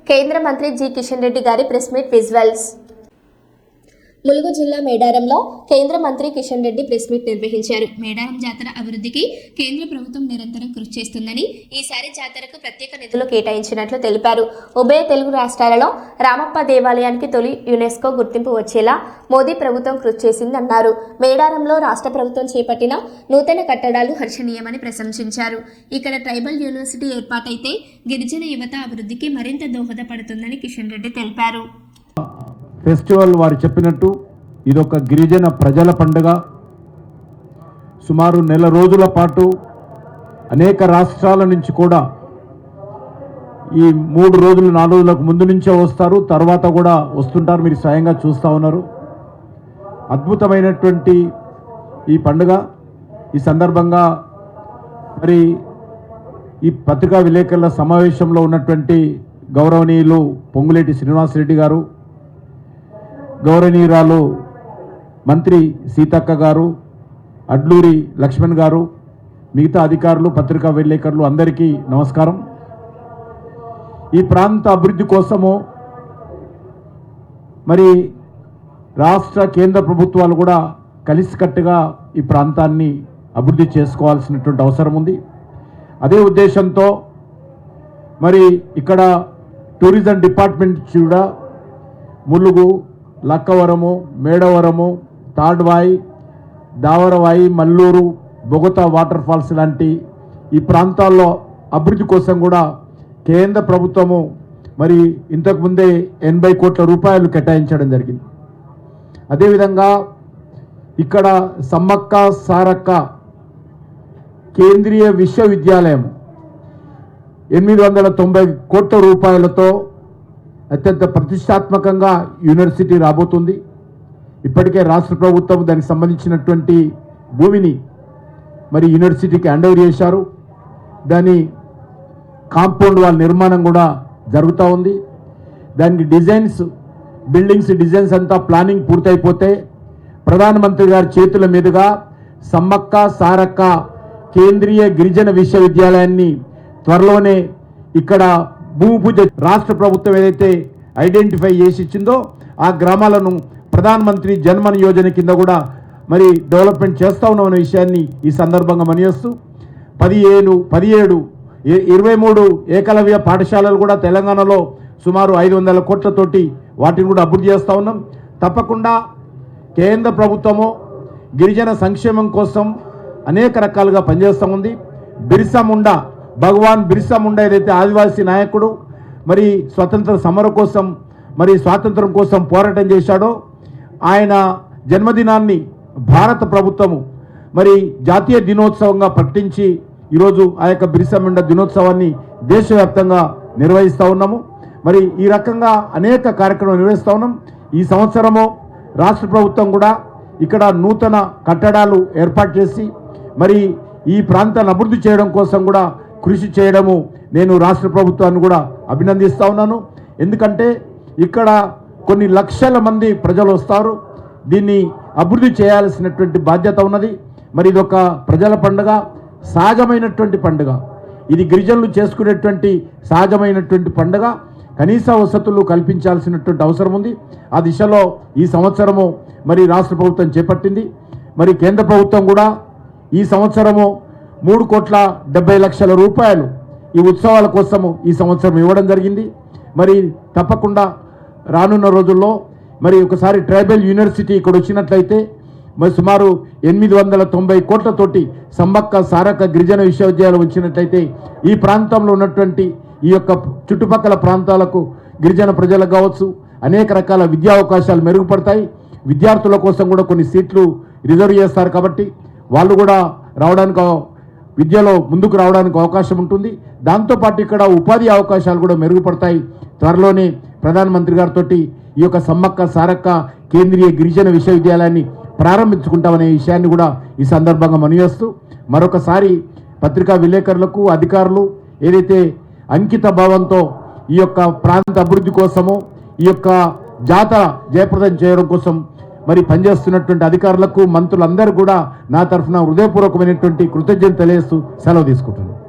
కేంద్ర మంత్రి జి కిషన్ రెడ్డి గారి ప్రెస్ మీట్ విజువల్స్. ములుగు జిల్లా మేడారంలో కేంద్ర మంత్రి కిషన్ రెడ్డి ప్రెస్ మీట్ నిర్వహించారు. మేడారం జాతర అభివృద్ధికి కేంద్ర ప్రభుత్వం నిరంతరం కృషి చేస్తుందని, ఈసారి జాతరకు ప్రత్యేక నిధులు కేటాయించినట్లు తెలిపారు. ఉభయ తెలుగు రాష్ట్రాలలో రామప్ప దేవాలయానికి తొలి యునెస్కో గుర్తింపు వచ్చేలా మోదీ ప్రభుత్వం కృషి చేసిందన్నారు. మేడారంలో రాష్ట్ర ప్రభుత్వం చేపట్టిన నూతన కట్టడాలు హర్షణీయమని ప్రశంసించారు. ఇక్కడ ట్రైబల్ యూనివర్సిటీ ఏర్పాటైతే గిరిజన యువత అభివృద్ధికి మరింత దోహదపడుతుందని కిషన్ రెడ్డి తెలిపారు. ఫెస్టివల్ వారు చెప్పినట్టు ఇదొక గిరిజన ప్రజల పండుగ. సుమారు నెల రోజుల పాటు అనేక రాష్ట్రాల నుంచి కూడా ఈ 3 రోజులు 4 రోజులకు ముందు నుంచే వస్తారు, తర్వాత కూడా వస్తుంటారు. మీరు స్వయంగా చూస్తూ ఉన్నారు. అద్భుతమైనటువంటి ఈ పండుగ. ఈ సందర్భంగా మరి ఈ పత్రికా విలేకరుల సమావేశంలో ఉన్నటువంటి గౌరవనీయులు పొంగులేటి శ్రీనివాసరెడ్డి గారు, గౌరవనీయురాలు మంత్రి సీతక్క గారు, అడ్లూరి లక్ష్మణ్ గారు, మిగతా అధికారులు, పత్రికా విలేకరులు అందరికీ నమస్కారం. ఈ ప్రాంత అభివృద్ధి కోసము మరి రాష్ట్ర కేంద్ర ప్రభుత్వాలు కూడా కలిసికట్టుగా ఈ ప్రాంతాన్ని అభివృద్ధి చేసుకోవాల్సినటువంటి అవసరం ఉంది. అదే ఉద్దేశంతో మరి ఇక్కడ టూరిజం డిపార్ట్మెంట్ కూడా ములుగు, లక్కవరము, మేడవరము, తాడ్వాయి, దావరవాయి, మల్లూరు, బొగతా వాటర్ ఫాల్స్ లాంటి ఈ ప్రాంతాల్లో అభివృద్ధి కోసం కూడా కేంద్ర ప్రభుత్వము మరి ఇంతకుముందే 80 కోట్ల రూపాయలు కేటాయించడం జరిగింది. అదేవిధంగా ఇక్కడ సమ్మక్క సారక్క కేంద్రీయ విశ్వవిద్యాలయం 890 కోట్ల రూపాయలతో అత్యంత ప్రతిష్టాత్మకంగా యూనివర్సిటీ రాబోతుంది. ఇప్పటికే రాష్ట్ర ప్రభుత్వం దానికి సంబంధించినటువంటి భూమిని మరి యూనివర్సిటీకి హ్యాండ్ ఓవర్ చేశారు. దాని కాంపౌండ్ వాల్ నిర్మాణం కూడా జరుగుతూ ఉంది. దానికి బిల్డింగ్స్ డిజైన్స్ అంతా ప్లానింగ్ పూర్తయిపోతే ప్రధానమంత్రి గారి చేతుల మీదుగా సమ్మక్క సారక్క కేంద్రీయ గిరిజన విశ్వవిద్యాలయాన్ని త్వరలోనే ఇక్కడ భూమి పూజ రాష్ట్ర ప్రభుత్వం ఏదైతే ఐడెంటిఫై చేసి ఇచ్చిందో ఆ గ్రామాలను ప్రధానమంత్రి జన్మన్ యోజన కింద కూడా మరి డెవలప్మెంట్ చేస్తూ ఉన్నామనే విషయాన్ని ఈ సందర్భంగా మనయేస్తూ 23 ఏకలవ్య పాఠశాలలు కూడా తెలంగాణలో సుమారు 500 కోట్లతోటి వాటిని కూడా అభివృద్ధి చేస్తూ ఉన్నాం. తప్పకుండా కేంద్ర ప్రభుత్వము గిరిజన సంక్షేమం కోసం అనేక రకాలుగా పనిచేస్తూ ఉంది. భగవాన్ బిర్సా ముండా ఏదైతే ఆదివాసీ నాయకుడు మరి స్వాతంత్రం కోసం పోరాటం చేశాడో ఆయన జన్మదినాన్ని భారత ప్రభుత్వము మరి జాతీయ దినోత్సవంగా ప్రకటించి ఈరోజు ఆ యొక్క బిర్సా ముండా దినోత్సవాన్ని దేశవ్యాప్తంగా నిర్వహిస్తూ ఉన్నాము. మరి ఈ రకంగా అనేక కార్యక్రమాలు నిర్వహిస్తూ ఉన్నాం. ఈ సంవత్సరము రాష్ట్ర ప్రభుత్వం కూడా ఇక్కడ నూతన కట్టడాలు ఏర్పాటు చేసి మరి ఈ ప్రాంతాన్ని అభివృద్ధి చేయడం కోసం కూడా కృషి చేయడము నేను రాష్ట్ర ప్రభుత్వాన్ని కూడా అభినందిస్తూ ఉన్నాను. ఎందుకంటే ఇక్కడ కొన్ని లక్షల మంది ప్రజలు వస్తారు. దీన్ని అభివృద్ధి చేయాల్సినటువంటి బాధ్యత ఉన్నది. మరి ఇదొక ప్రజల పండుగ, సహజమైనటువంటి పండుగ. ఇది గిరిజనులు చేసుకునేటువంటి సహజమైనటువంటి పండుగ. కనీస వసతులు కల్పించాల్సినటువంటి అవసరం ఉంది. ఆ దిశలో ఈ సంవత్సరము మరి రాష్ట్ర ప్రభుత్వం చేపట్టింది. మరి కేంద్ర ప్రభుత్వం కూడా ఈ సంవత్సరము 3,70,00,000 రూపాయలు ఈ ఉత్సవాల కోసము ఈ సంవత్సరం ఇవ్వడం జరిగింది. మరి తప్పకుండా రానున్న రోజుల్లో మరి ఒకసారి ట్రైబల్ యూనివర్సిటీ ఇక్కడ వచ్చినట్లయితే మరి సుమారు 890 కోట్లతోటి సమ్మక్క సారక్క గిరిజన విశ్వవిద్యాలయం వచ్చినట్లయితే ఈ ప్రాంతంలో ఉన్నటువంటి ఈ యొక్క చుట్టుపక్కల ప్రాంతాలకు గిరిజన ప్రజలకు కావచ్చు అనేక రకాల విద్యా అవకాశాలు మెరుగుపడతాయి. విద్యార్థుల కోసం కూడా కొన్ని సీట్లు రిజర్వ్ చేస్తారు. కాబట్టి వాళ్ళు కూడా విద్యలో ముందుకు రావడానికి అవకాశం ఉంటుంది. దాంతోపాటు ఇక్కడ ఉపాధి అవకాశాలు కూడా మెరుగుపడతాయి. త్వరలోనే ప్రధానమంత్రి గారితో ఈ యొక్క సమ్మక్క సారక్క కేంద్రీయ గిరిజన విశ్వవిద్యాలయాన్ని ప్రారంభించుకుంటామనే విషయాన్ని కూడా ఈ సందర్భంగా మనయేస్తూ మరొకసారి పత్రికా విలేకరులకు, అధికారులు ఏదైతే అంకిత భావంతో ఈ యొక్క ప్రాంత అభివృద్ధి కోసము ఈ యొక్క జాతర జయప్రదం చేయడం కోసం మరి పనిచేస్తున్నటువంటి అధికారులకు, మంత్రులందరూ కూడా నా తరఫున హృదయపూర్వకమైనటువంటి కృతజ్ఞతలు తెలియజేస్తూ సెలవు తీసుకుంటున్నాను.